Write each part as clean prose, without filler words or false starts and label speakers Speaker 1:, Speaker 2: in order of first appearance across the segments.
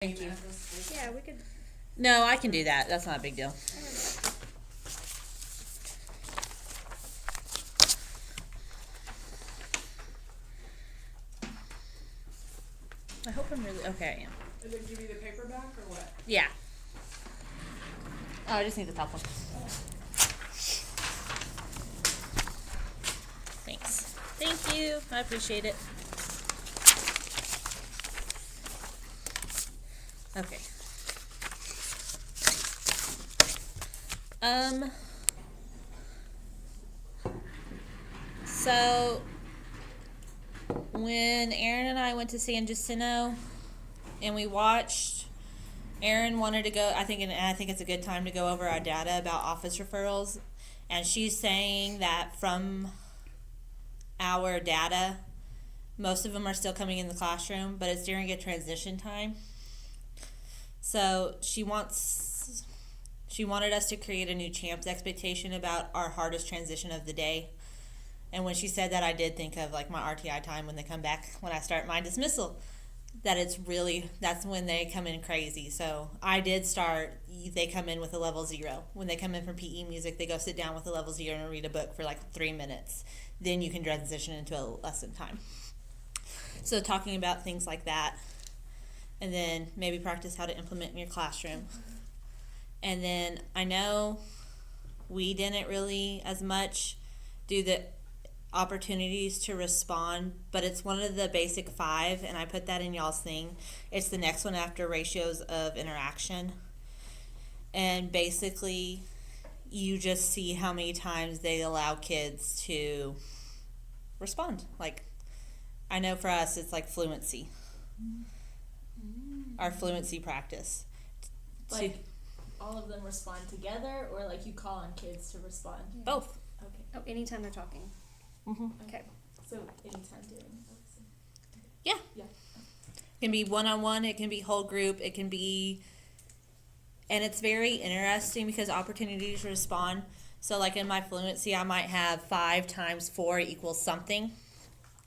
Speaker 1: Thank you.
Speaker 2: Yeah, we could.
Speaker 1: No, I can do that. That's not a big deal. I hope I'm really okay. I am.
Speaker 3: Did they give you the paperback or what?
Speaker 1: Yeah. Oh, I just need the top one. Thanks. Thank you. I appreciate it. Okay. So when Aaron and I went to San Jacinto and we watched, Aaron wanted to go, I think it's a good time to go over our data about office referrals. And she's saying that from our data, most of them are still coming in the classroom, but it's during a transition time. So she wanted us to create a new CHAMPS expectation about our hardest transition of the day. And when she said that, I did think of like my RTI time when they come back, when I start my dismissal, that's when they come in crazy. So I did they come in with a level 0. When they come in from PE music, they go sit down with a level 0 and read a book for like 3 minutes. Then you can transition into a lesson time. So talking about things like that, and then maybe practice how to implement in your classroom. And then I know we didn't really as much do the opportunities to respond, but it's one of the basic 5, and I put that in y'all's thing. It's the next one after ratios of interaction. And basically, you just see how many times they allow kids to respond. Like, I know for us, it's like fluency. Our fluency practice.
Speaker 4: Like, all of them respond together, or like you call on kids to respond?
Speaker 1: Both.
Speaker 4: Okay.
Speaker 2: Oh, anytime they're talking.
Speaker 1: Mm-hmm.
Speaker 2: Okay.
Speaker 4: So anytime during.
Speaker 1: Yeah.
Speaker 4: Yeah.
Speaker 1: It can be one-on-one, it can be whole group, it can be, and it's very interesting because opportunities to respond. So like in my fluency, I might have 5 times 4 equals something.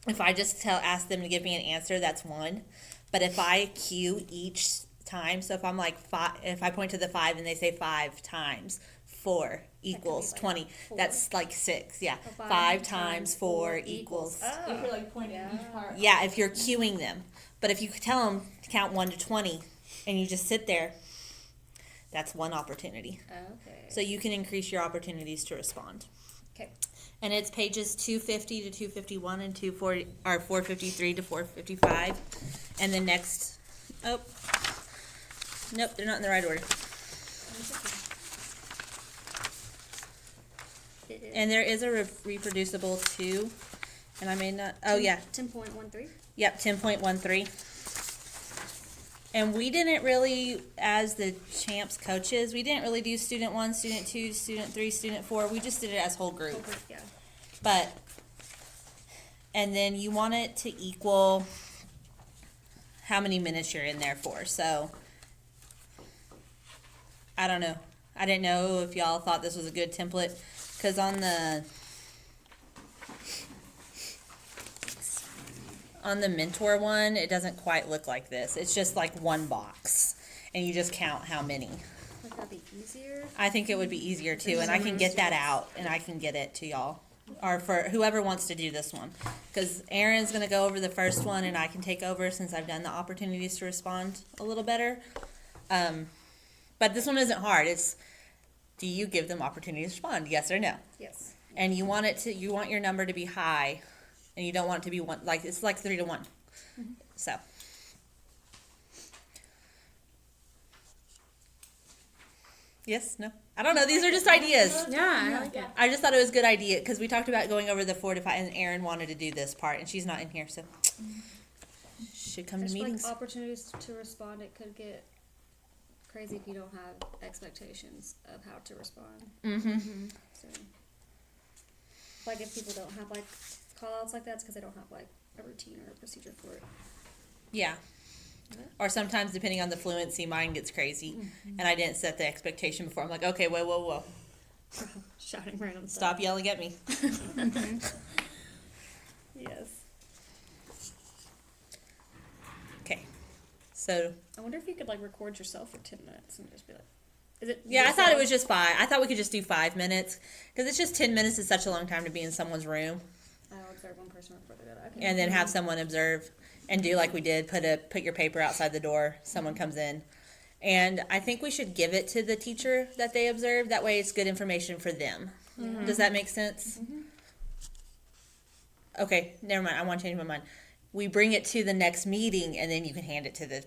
Speaker 1: If I just ask them to give me an answer, that's 1. But if I cue each time, so if I'm like 5, if I point to the 5 and they say 5 times 4 equals
Speaker 2: like
Speaker 1: 20,
Speaker 2: 4.
Speaker 1: that's like 6. Yeah,
Speaker 2: So
Speaker 1: 5 times 4 equals.
Speaker 4: If you're like pointing each part.
Speaker 1: Yeah, if you're cueing them. But if you tell them to count 1 to 20 and you just sit there, that's 1 opportunity.
Speaker 2: Okay.
Speaker 1: So you can increase your opportunities to respond.
Speaker 2: Okay.
Speaker 1: And it's pages 250 to 251 and 453 to 455. And the next, nope, they're not in the right order. And there is a reproducible 2, and I may not, oh yeah.
Speaker 2: 10.13?
Speaker 1: Yep, 10.13. And we didn't really, as the CHAMPS coaches, we didn't really do student 1, student 2, student 3, student 4. We just did it as whole group.
Speaker 2: Yeah.
Speaker 1: But, and then you want it to equal how many minutes you're in there for. So, I don't know. I didn't know if y'all thought this was a good template. Because on the mentor one, it doesn't quite look like this. It's just like 1 box. And you just count how many.
Speaker 2: Would that be easier?
Speaker 1: I think it would be easier too. And I can get that out and I can get it to y'all. Or for whoever wants to do this one. Because Aaron's going to go over the first one and I can take over since I've done the opportunities to respond a little better. But this one isn't hard. It's, do you give them opportunities to respond? Yes or no?
Speaker 2: Yes.
Speaker 1: And you want your number to be high. And you don't want it to be 1, like, it's like 3 to 1.
Speaker 2: Mm-hmm.
Speaker 1: So. Yes? No? I don't know. These are just ideas.
Speaker 2: Yeah, I like it.
Speaker 1: I just thought it was a good idea because we talked about going over the 4 to 5, and Erin wanted to do this part, and she's not in here, so should come to
Speaker 2: Just
Speaker 1: meetings.
Speaker 2: like opportunities to respond, it could get crazy if you don't have expectations of how to respond.
Speaker 1: Mm-hmm.
Speaker 2: So, like if people don't have like call-outs like that, it's because they don't have like a routine or a procedure for it.
Speaker 1: Yeah. Or sometimes, depending on the fluency, mine gets crazy, and I didn't set the expectation before. I'm like, okay, whoa.
Speaker 2: Shouting random stuff.
Speaker 1: Stop yelling at me.
Speaker 2: Yes.
Speaker 1: Okay. So
Speaker 2: I wonder if you could like record yourself for 10 minutes and just be like, is it?
Speaker 1: yeah, I
Speaker 2: yourself?
Speaker 1: thought it was just 5. I thought we could just do 5 minutes because it's just 10 minutes is such a long time to be in someone's room,
Speaker 2: I'll observe one person before they go to. Okay.
Speaker 1: and then have someone observe and do like we did. Put your paper outside the door. Someone comes in, and I think we should give it to the teacher that they observe. That way, it's good information for them. Does that make sense? Okay, never mind. I want to change my mind. We bring it to the next meeting, and then you can hand it to the,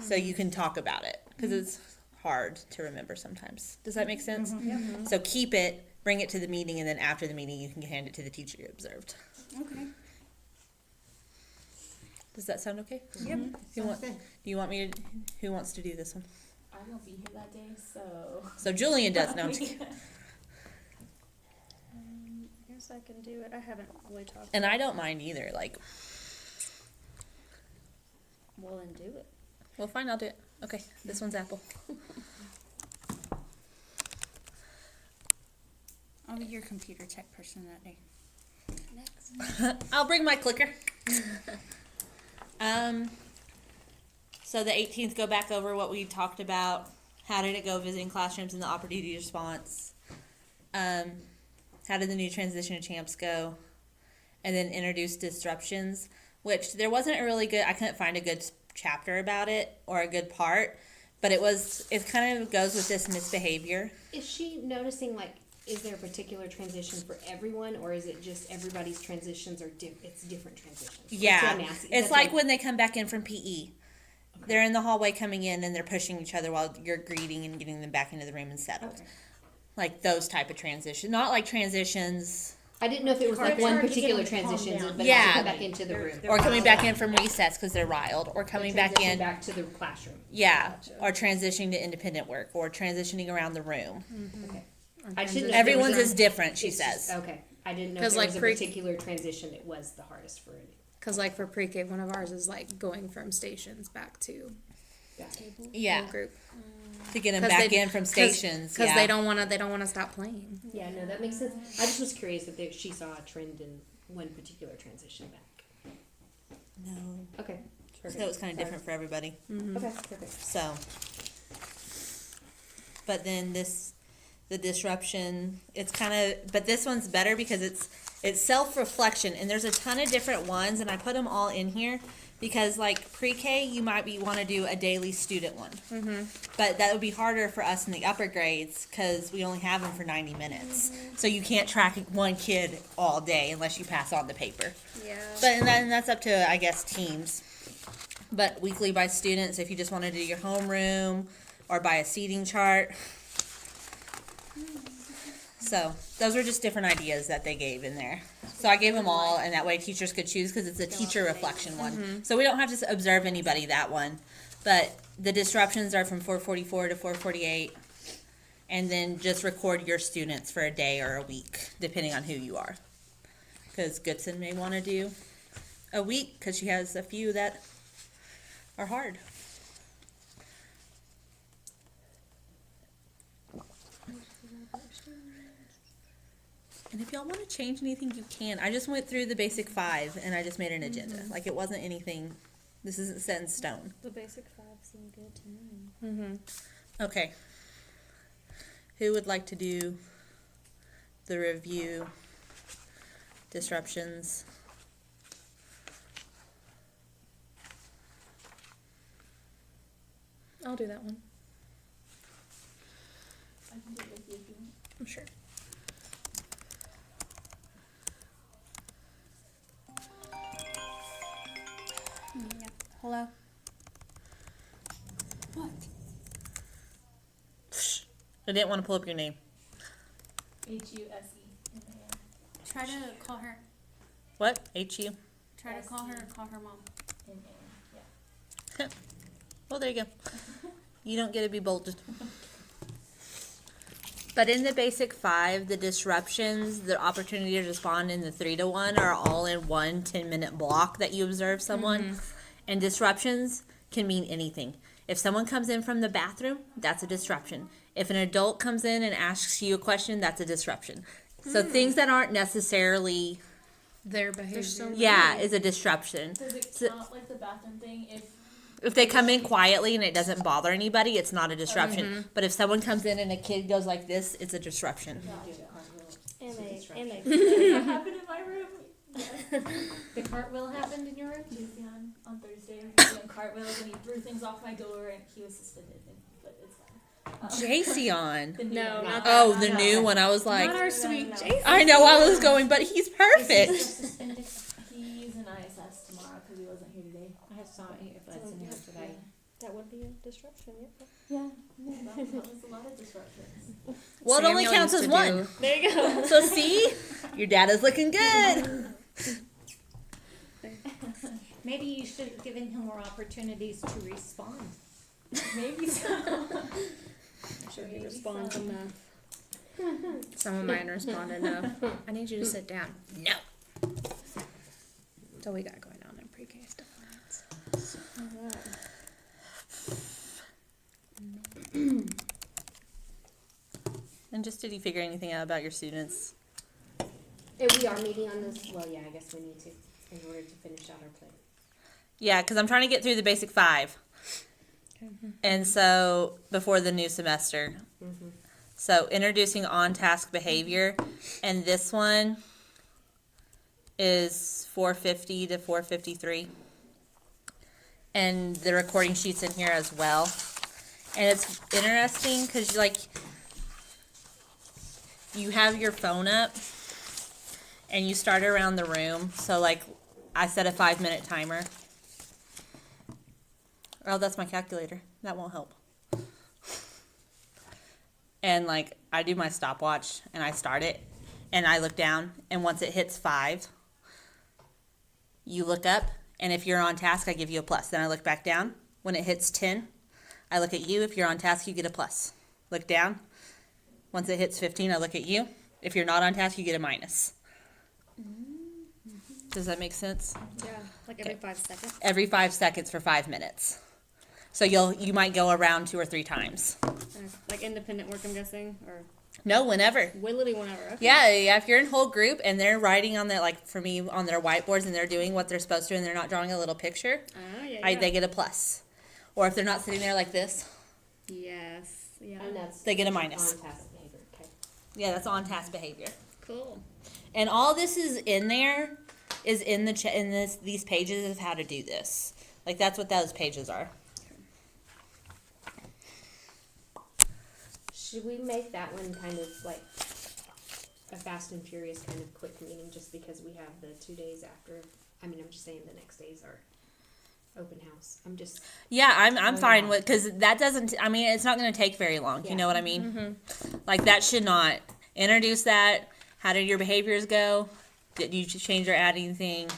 Speaker 1: so you can talk about it because it's hard to remember sometimes. Does that make sense? So keep it, bring it to the meeting, and then after the meeting, you can hand it to the teacher you observed.
Speaker 2: Okay.
Speaker 1: Does that sound okay?
Speaker 2: Yep.
Speaker 1: Do you want me to? Who wants to do this one?
Speaker 4: I won't be here that day, so.
Speaker 1: So Julian does. No, I'm just kidding.
Speaker 2: I guess I can do it. I haven't really talked.
Speaker 1: And I don't mind either. Like,
Speaker 2: Well, then do it.
Speaker 1: well, fine, I'll do it. Okay, this one's Apple.
Speaker 5: I'll be your computer tech person that day.
Speaker 2: Next.
Speaker 1: I'll bring my clicker. So the 18th, go back over what we talked about. How did it go visiting classrooms and the opportunity response? How did the new transition of champs go? And then introduce disruptions, which there wasn't a really good, I couldn't find a good chapter about it or a good part, but it kind of goes with this misbehavior.
Speaker 6: Is she noticing, like, is there a particular transition for everyone, or is it just everybody's transitions are it's different transitions? That's
Speaker 1: Yeah,
Speaker 6: what I'm asking.
Speaker 1: it's
Speaker 6: That's
Speaker 1: like when they come back in from PE. They're in the hallway coming in and they're pushing each other while you're greeting and getting them back into the room and settled.
Speaker 6: Okay.
Speaker 1: Like those type of transitions. Not like transitions
Speaker 6: I didn't know if it was like
Speaker 4: It's
Speaker 6: one
Speaker 4: hard to get
Speaker 6: particular
Speaker 4: them to calm
Speaker 6: transition,
Speaker 4: down.
Speaker 6: but
Speaker 1: Yeah.
Speaker 6: to come back into the room.
Speaker 1: or coming back in from recess because they're riled or coming back
Speaker 6: Transition
Speaker 1: in.
Speaker 6: back to the classroom.
Speaker 1: Yeah, or transitioning to independent work or transitioning around the room.
Speaker 6: Okay. I didn't know if there
Speaker 1: Everyone's
Speaker 6: was
Speaker 1: is different, she
Speaker 6: it's just-
Speaker 1: says.
Speaker 6: Okay. I didn't know if
Speaker 5: 'Cause,
Speaker 6: there
Speaker 5: like,
Speaker 6: was a
Speaker 5: pre-
Speaker 6: particular transition that was the hardest for it.
Speaker 5: Because, like, for pre-K, one of ours is, like, going from stations back to
Speaker 1: Yeah,
Speaker 5: whole group.
Speaker 1: to get them
Speaker 5: 'Cause
Speaker 1: back
Speaker 5: they-
Speaker 1: in from stations.
Speaker 5: Because
Speaker 1: yeah.
Speaker 5: they don't want to stop playing.
Speaker 6: Yeah, no, that makes sense. I just was curious if she saw a trend in one particular transition back.
Speaker 1: No,
Speaker 6: Okay.
Speaker 1: so it was kind of different for everybody.
Speaker 6: Okay, perfect.
Speaker 1: So, but then the disruption, it's kind of, but this one's better because it's self-reflection, and there's a ton of different ones, and I put them all in here because like pre-K, you might want to do a daily student one, but that would be harder for us in the upper grades because we only have them for 90 minutes, so you can't track one kid all day unless you pass on the paper.
Speaker 2: Yeah.
Speaker 1: But and that's up to, I guess, teams. But weekly by students, if you just want to do your homeroom or by a seating chart. So those were just different ideas that they gave in there. So I gave them all, and that way teachers could choose because it's a teacher reflection one. So we don't have to observe anybody that one. But the disruptions are from 4:44 to 4:48. And then just record your students for a day or a week, depending on who you are. Because Goodson may want to do a week because she has a few that are hard. And if y'all want to change anything, you can. I just went through the basic 5 and I just made an agenda. Like it wasn't anything, this isn't set in stone.
Speaker 2: The basic 5 seem good to me.
Speaker 1: Okay. Who would like to do the review, disruptions?
Speaker 5: I'll do that one.
Speaker 4: I can do it with you if you want.
Speaker 5: I'm sure.
Speaker 2: Yeah. Hello.
Speaker 5: What?
Speaker 1: I didn't want to pull up your name.
Speaker 4: HUSE.
Speaker 5: Try to call her.
Speaker 1: What? HU?
Speaker 5: Try to call her or call her mom.
Speaker 4: Yeah.
Speaker 1: Well, there you go. You don't get to be bold. But in the basic 5, the disruptions, the opportunity to respond in the 3 to 1 are all in one 10-minute block that you observe someone. And disruptions can mean anything. If someone comes in from the bathroom, that's a disruption. If an adult comes in and asks you a question, that's a disruption. So things that aren't necessarily,
Speaker 5: Their behavior.
Speaker 1: yeah, is a disruption.
Speaker 4: Does it
Speaker 1: So-
Speaker 4: count like the bathroom thing if
Speaker 1: If they come in quietly and it doesn't bother anybody, it's not a disruption. But if someone comes in and a kid goes like this, it's a disruption.
Speaker 2: And they
Speaker 4: That happened in my room.
Speaker 6: The cartwheel happened in your room?
Speaker 4: Tuesday on Thursday, he was doing cartwheels and he threw things off my door and he was suspended. But it's fine.
Speaker 1: Jason.
Speaker 4: The new
Speaker 2: No,
Speaker 4: one.
Speaker 2: not
Speaker 1: Oh, the new one. I was like,
Speaker 2: not our sweet Jason.
Speaker 1: I know I was going, but he's perfect.
Speaker 4: He's suspended. He's an ISS tomorrow because he wasn't here today.
Speaker 6: I saw it, if that's in here today.
Speaker 2: That would be a disruption. Yep.
Speaker 4: Yeah, that was a lot of disruptions.
Speaker 1: Well, it only
Speaker 5: Samuel
Speaker 1: counts
Speaker 5: used
Speaker 1: as
Speaker 5: to
Speaker 1: one.
Speaker 5: do-
Speaker 2: There you go.
Speaker 1: So see, your data's looking good.
Speaker 7: Maybe you should have given him more opportunities to respond.
Speaker 4: Maybe so.
Speaker 2: I'm sure he responds enough.
Speaker 5: Some of mine responded, no. I need you to sit down. No. That's all we got going on in pre-K stuff.
Speaker 1: And just did you figure anything out about your students?
Speaker 6: We are meeting on this, well, yeah, I guess we need to, in order to finish out our plan.
Speaker 1: Yeah, because I'm trying to get through the basic 5. And so before the new semester. So introducing on-task behavior, and this one is 450 to 453. And the recording sheet's in here as well. And it's interesting because you have your phone up and you start around the room. So like I set a 5-minute timer. Oh, that's my calculator. That won't help. And like I do my stopwatch and I start it and I look down, and once it hits 5, you look up, and if you're on task, I give you a plus. Then I look back down. When it hits 10, I look at you. If you're on task, you get a plus. Look down. Once it hits 15, I look at you. If you're not on task, you get a minus. Does that make sense?
Speaker 2: Yeah, like every 5 seconds.
Speaker 1: Every 5 seconds for 5 minutes. So you might go around 2 or 3 times.
Speaker 2: Like independent work, I'm guessing, or
Speaker 1: No, whenever.
Speaker 2: literally whenever. Okay.
Speaker 1: Yeah, if you're in whole group and they're writing on their, like for me, on their whiteboards, and they're doing what they're supposed to and they're not drawing a little picture,
Speaker 2: Oh, yeah.
Speaker 1: they get a plus. Or if they're not sitting there like this,
Speaker 2: Yes. Yeah.
Speaker 6: And that's
Speaker 1: they get a minus.
Speaker 6: on-task behavior, okay.
Speaker 1: Yeah, that's on task behavior.
Speaker 2: Cool.
Speaker 1: And all this is in there is in the these pages of how to do this. Like that's what those pages are.
Speaker 6: Should we make that one kind of like a fast and furious kind of quick meeting, just because we have the 2 days after? I mean, I'm just saying the next days are open house. I'm just,
Speaker 1: Yeah, I'm
Speaker 6: Oh,
Speaker 1: fine
Speaker 6: yeah.
Speaker 1: with, because that doesn't. I mean, it's not going to take very long. You
Speaker 6: Yeah.
Speaker 1: know what I mean? Like that should not introduce that. How did your behaviors go? Did you change or add anything?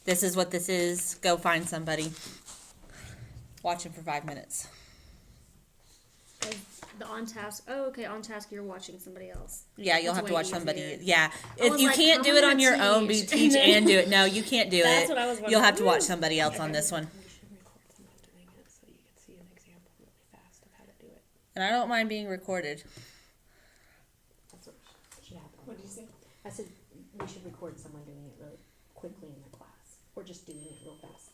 Speaker 1: This is what this is. Go find somebody. Watch them for 5 minutes.
Speaker 2: The on task. Oh, okay. On task, you're watching somebody else.
Speaker 1: Yeah, you'll
Speaker 2: That's
Speaker 1: have to
Speaker 2: way
Speaker 1: watch somebody.
Speaker 2: easier.
Speaker 1: Yeah,
Speaker 2: I
Speaker 1: if
Speaker 2: was
Speaker 1: you
Speaker 2: like,
Speaker 1: can't
Speaker 2: I'm
Speaker 1: do it on
Speaker 2: gonna
Speaker 1: your own, be
Speaker 2: teach.
Speaker 1: teach and do it. No, you can't do
Speaker 2: That's
Speaker 1: it.
Speaker 2: what I was
Speaker 1: You'll have to watch
Speaker 2: wondering.
Speaker 1: somebody else on this one.
Speaker 6: we should record someone doing it so you can see an example really fast of how to do it.
Speaker 1: And I don't mind being recorded.
Speaker 6: That's what should happen.
Speaker 4: What did you say?
Speaker 6: I said we should record someone doing it really quickly in their class, or just doing it real fast.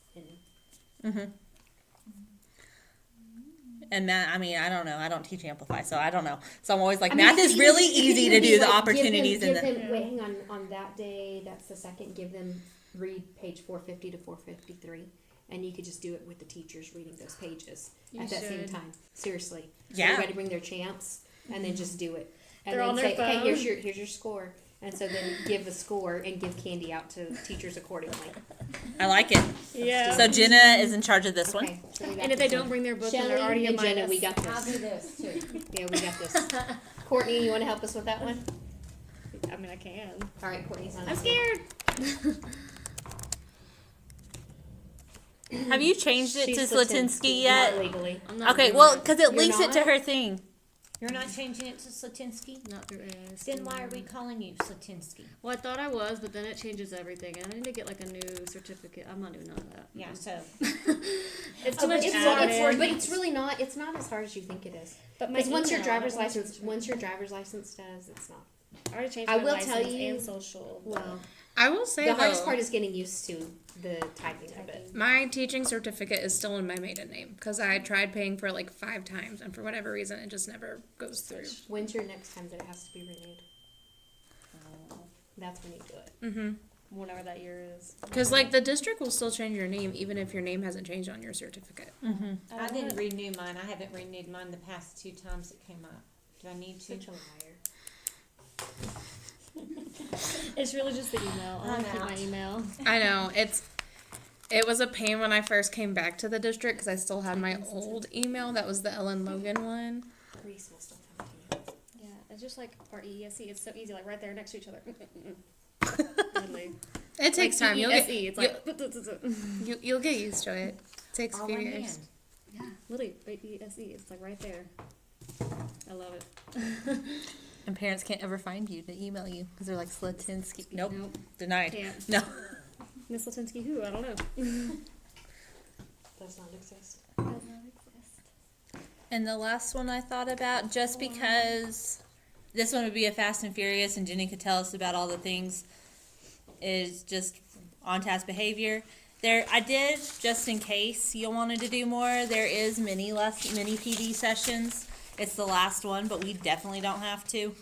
Speaker 1: And math, I mean, I don't know. I don't teach Amplify, so I don't know. So I'm always like, math is really easy to do the opportunities in the.
Speaker 6: Wait, hang on that day, that's the second, give them, read page 450 to 453. And you could just do it with the teachers reading those pages at that same
Speaker 2: should.
Speaker 6: time. Seriously.
Speaker 1: Yeah.
Speaker 6: Everybody bring their champs and then just do it. And
Speaker 2: They're
Speaker 6: then
Speaker 2: on
Speaker 6: say,
Speaker 2: their
Speaker 6: hey,
Speaker 2: phone.
Speaker 6: here's your score. And so then give a score and give candy out to teachers accordingly.
Speaker 1: I like it.
Speaker 2: Yeah.
Speaker 1: So Jenna is in charge of this one.
Speaker 6: Okay. So we got
Speaker 2: And if they
Speaker 6: this
Speaker 2: don't
Speaker 6: one.
Speaker 2: bring their book, then
Speaker 6: Shelley
Speaker 2: they're already a
Speaker 6: and Jenna,
Speaker 2: minus.
Speaker 6: we got
Speaker 7: I'll
Speaker 6: this.
Speaker 7: do this too.
Speaker 6: Yeah, we got this. Courtney, you want to help us with that one?
Speaker 2: I mean, I can.
Speaker 6: All right, Courtney's on.
Speaker 2: I'm
Speaker 6: it.
Speaker 2: scared.
Speaker 1: Have you changed it
Speaker 6: She's
Speaker 1: to Slatinsky yet?
Speaker 6: Not legally.
Speaker 2: I'm not
Speaker 1: Okay,
Speaker 2: doing
Speaker 1: well,
Speaker 2: that.
Speaker 1: because it
Speaker 6: You're
Speaker 1: links it to
Speaker 6: not?
Speaker 1: her thing.
Speaker 7: You're not changing it to Slatinsky?
Speaker 2: Not through AIS.
Speaker 7: Then why are we calling you Slatinsky?
Speaker 2: Well, I thought I was, but then it changes everything, and I need to get like a new certificate. I'm not doing none of that.
Speaker 7: Yeah, so
Speaker 2: It's too
Speaker 6: Oh,
Speaker 2: much
Speaker 6: but
Speaker 2: admin.
Speaker 6: it's really not. It's not as hard as you think it is.
Speaker 2: But my
Speaker 6: Because once your
Speaker 2: email, I
Speaker 6: driver's
Speaker 2: don't want
Speaker 6: license,
Speaker 2: to-
Speaker 6: once your driver's license does, it's not.
Speaker 2: I already changed
Speaker 6: I
Speaker 2: my
Speaker 6: will
Speaker 2: license
Speaker 6: tell you-
Speaker 2: and social.
Speaker 6: Well,
Speaker 5: I will say
Speaker 6: The hardest
Speaker 5: though,
Speaker 6: part is getting used to the typing of it.
Speaker 5: my teaching certificate is still in my maiden name because I tried paying for it like 5 times, and for whatever reason, it just never goes through.
Speaker 6: When's your next time that it has to be renewed? That's when you do it.
Speaker 5: Mm-hmm.
Speaker 2: Whatever that year is.
Speaker 5: Because like the district will still change your name even if your name hasn't changed on your certificate.
Speaker 7: I didn't renew mine. I haven't renewed mine the past 2 times it came up. Do I need to?
Speaker 6: Such a liar.
Speaker 2: It's really just the email. I
Speaker 7: I'm
Speaker 2: keep my
Speaker 7: out.
Speaker 2: email.
Speaker 5: I know it was a pain when I first came back to the district because I still had my old email. That was the Ellen Logan one.
Speaker 6: Reese will still come to you.
Speaker 2: Yeah, it's just like RESE. It's so easy, like right there next to each other. Literally.
Speaker 5: It takes
Speaker 2: Like
Speaker 5: time. You'll
Speaker 2: EESE,
Speaker 5: get
Speaker 2: it's like
Speaker 5: you'll get used to it. It takes a
Speaker 7: All
Speaker 5: few
Speaker 7: in
Speaker 5: years.
Speaker 7: hand.
Speaker 2: yeah, literally ESE. It's like right there. I love it.
Speaker 1: And parents can't ever find you to email you because they're like Slatinsky. Nope,
Speaker 2: Nope.
Speaker 1: denied.
Speaker 2: Can't.
Speaker 1: No.
Speaker 2: Miss Latinsky, who? I don't know.
Speaker 6: Does not exist.
Speaker 2: Does not exist.
Speaker 1: And the last one I thought about, just because this one would be a Fast and Furious, and Jenny could tell us about all the things, is just on task behavior. There, I did, just in case you wanted to do more, there is mini PD sessions. It's the last one, but we definitely don't have to.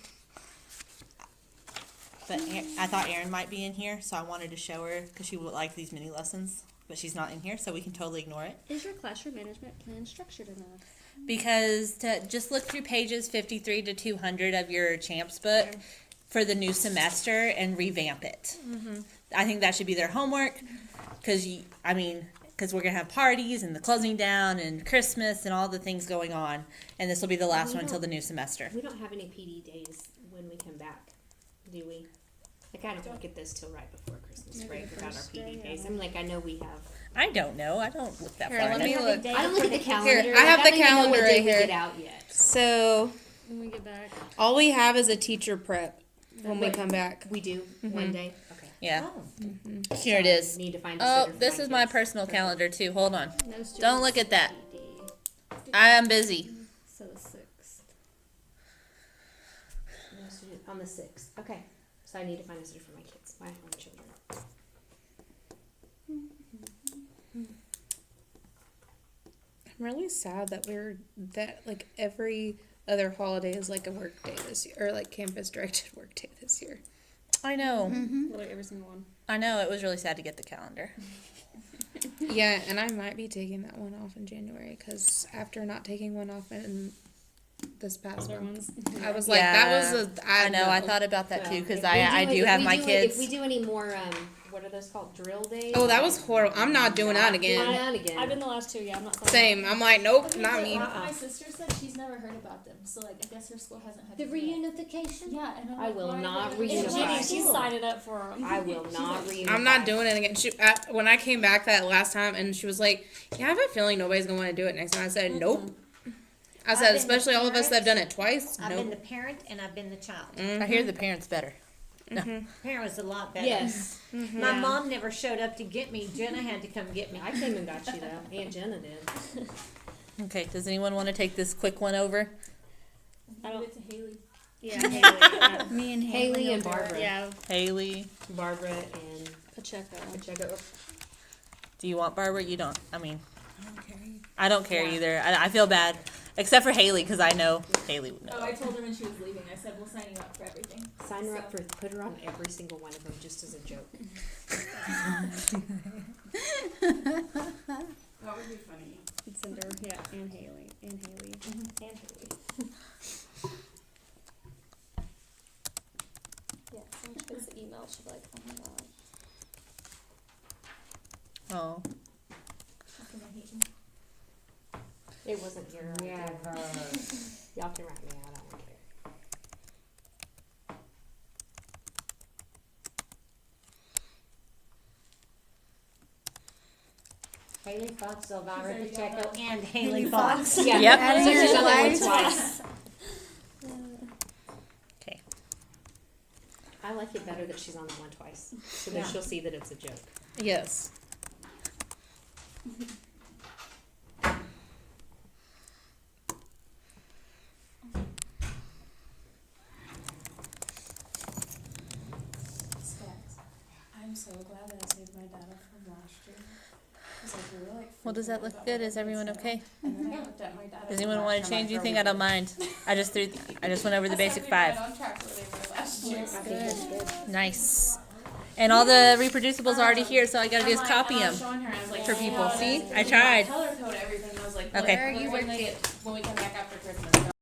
Speaker 1: But I thought Erin might be in here, so I wanted to show her because she would like these mini lessons. But she's not in here, so we can totally ignore it.
Speaker 2: Is your classroom management plan structured enough?
Speaker 1: Because to just look through pages 53 to 200 of your Champs book for the new semester and revamp it. I think that should be their homework because we're gonna have parties and the closing down and Christmas and all the things going on, and this will be the last
Speaker 6: We
Speaker 1: one until
Speaker 6: don't-
Speaker 1: the new semester.
Speaker 6: We don't have any PD days when we come back, do we? Like, I don't look at this till right before Christmas
Speaker 2: Maybe
Speaker 6: break
Speaker 2: the
Speaker 6: about our
Speaker 2: first
Speaker 6: PD
Speaker 2: day,
Speaker 6: days.
Speaker 2: yeah.
Speaker 6: I'm like, I know we have.
Speaker 1: I don't know. I don't look that
Speaker 5: Here,
Speaker 1: far.
Speaker 5: let
Speaker 1: ahead.
Speaker 5: me look.
Speaker 6: I don't look at the calendar.
Speaker 5: Here, I
Speaker 6: Like,
Speaker 5: have the
Speaker 6: don't even know
Speaker 5: calendar
Speaker 6: what
Speaker 5: right
Speaker 6: day we
Speaker 5: here.
Speaker 6: get out yet.
Speaker 5: So
Speaker 2: When we get back.
Speaker 5: all we have is a teacher prep when we
Speaker 6: Wait.
Speaker 5: come back.
Speaker 6: We do one day. Okay.
Speaker 1: Yeah,
Speaker 7: Oh,
Speaker 1: here it is.
Speaker 6: Need to find a
Speaker 1: Oh,
Speaker 6: sitter for
Speaker 1: this
Speaker 6: my
Speaker 1: is my
Speaker 6: kids.
Speaker 1: personal calendar too. Hold on.
Speaker 2: No students.
Speaker 1: Don't look at that.
Speaker 2: PD.
Speaker 1: I am busy.
Speaker 2: So the 6th.
Speaker 6: No student on the 6th. Okay. So I need to find a sitter for my kids, my own children.
Speaker 5: I'm really sad that like every other holiday is like a work day this year, or like campus directed work day this year.
Speaker 1: I know.
Speaker 2: Literally every single one.
Speaker 1: I know. It was really sad to get the calendar.
Speaker 5: Yeah, and I might be taking that one off in January because after not taking one off in this past
Speaker 2: Other
Speaker 5: one,
Speaker 2: ones.
Speaker 5: I was like, that was a.
Speaker 1: I know. I
Speaker 5: know.
Speaker 1: thought about that too
Speaker 6: Well,
Speaker 1: because
Speaker 6: if we
Speaker 1: I do
Speaker 6: if
Speaker 1: have
Speaker 6: we
Speaker 1: my
Speaker 6: do
Speaker 1: kids.
Speaker 6: If we do any more, what are those called? Drill days?
Speaker 5: Oh, that was horrible. I'm not doing that
Speaker 6: Not
Speaker 5: again.
Speaker 6: again.
Speaker 2: I've been the last 2, yeah. I'm not sorry.
Speaker 5: Same. I'm like, nope,
Speaker 4: Okay,
Speaker 5: not
Speaker 4: but
Speaker 5: me.
Speaker 4: My sister said she's never heard about them, so like I guess her school hasn't had
Speaker 7: the
Speaker 4: to do it.
Speaker 7: reunification?
Speaker 4: Yeah, and I'm
Speaker 6: I
Speaker 4: like,
Speaker 6: will
Speaker 4: why
Speaker 6: not
Speaker 4: would they-
Speaker 6: reunify.
Speaker 2: It's Jenny, she's signing up for them.
Speaker 6: I will not reunify.
Speaker 5: I'm not doing it again. When I came back that last time, and she was like, "Yeah, I have a feeling nobody's gonna want to do it next time." I said, "Nope." I
Speaker 7: I've
Speaker 5: said,
Speaker 7: been
Speaker 5: especially
Speaker 7: the
Speaker 5: all of us that have done it twice.
Speaker 7: I've been the
Speaker 5: Nope.
Speaker 7: parent and I've been the child.
Speaker 1: I hear the parents better.
Speaker 7: Parent was a lot better.
Speaker 6: Yes.
Speaker 7: My mom never showed up to get me. Jenna had to come get me.
Speaker 6: I came and got you though. Aunt Jenna did.
Speaker 1: Okay. Does anyone want to take this quick one over?
Speaker 2: I
Speaker 4: Give
Speaker 2: don't-
Speaker 4: it to Haley.
Speaker 2: Yeah, Haley.
Speaker 7: Me and
Speaker 6: Haley and
Speaker 2: will do it.
Speaker 6: Barbara.
Speaker 2: Yeah,
Speaker 1: Haley.
Speaker 6: Barbara and
Speaker 2: Pacheco.
Speaker 6: Pacheco.
Speaker 1: Do you want Barbara? You don't. I mean, I don't care either. I feel bad, except for Haley because I know Haley would
Speaker 4: Oh,
Speaker 1: know.
Speaker 4: I told her when she was leaving. I said we'll sign you up for everything.
Speaker 6: Sign her up for, put her on every single one of them just as a joke.
Speaker 3: That would be funny.
Speaker 2: It's Cinder, yeah, and Haley. And Haley.
Speaker 7: And Haley.
Speaker 2: Yeah, so when she gets the email, she'll be like, oh my god.
Speaker 1: Oh.
Speaker 4: Because I hate him.
Speaker 6: It wasn't here.
Speaker 7: Yeah.
Speaker 6: Y'all can write me out. I don't care.
Speaker 7: Haley Fox, Elvira
Speaker 4: She said
Speaker 7: Pacheco,
Speaker 4: yeah.
Speaker 7: and Haley Fox.
Speaker 6: Yeah.
Speaker 1: Yep.
Speaker 6: So she's done that one twice.
Speaker 1: Okay.
Speaker 6: I like it better that she's on that one twice, so that
Speaker 7: Yeah.
Speaker 6: she'll see that it's a joke.
Speaker 1: Yes.
Speaker 4: Specs.
Speaker 1: Well, does that look good? Is everyone okay?
Speaker 3: And then I looked at my data.
Speaker 1: Does anyone want to change anything? I don't mind. I just went over the basic 5.
Speaker 3: On track where they were last year.
Speaker 6: I think that's good.
Speaker 1: Nice. And all the reproducibles are already here, so all I gotta do is copy them.
Speaker 3: For
Speaker 1: for people. See? I tried.
Speaker 3: Color code everything. I was like,
Speaker 1: Okay.
Speaker 3: where are you when we come back after Christmas?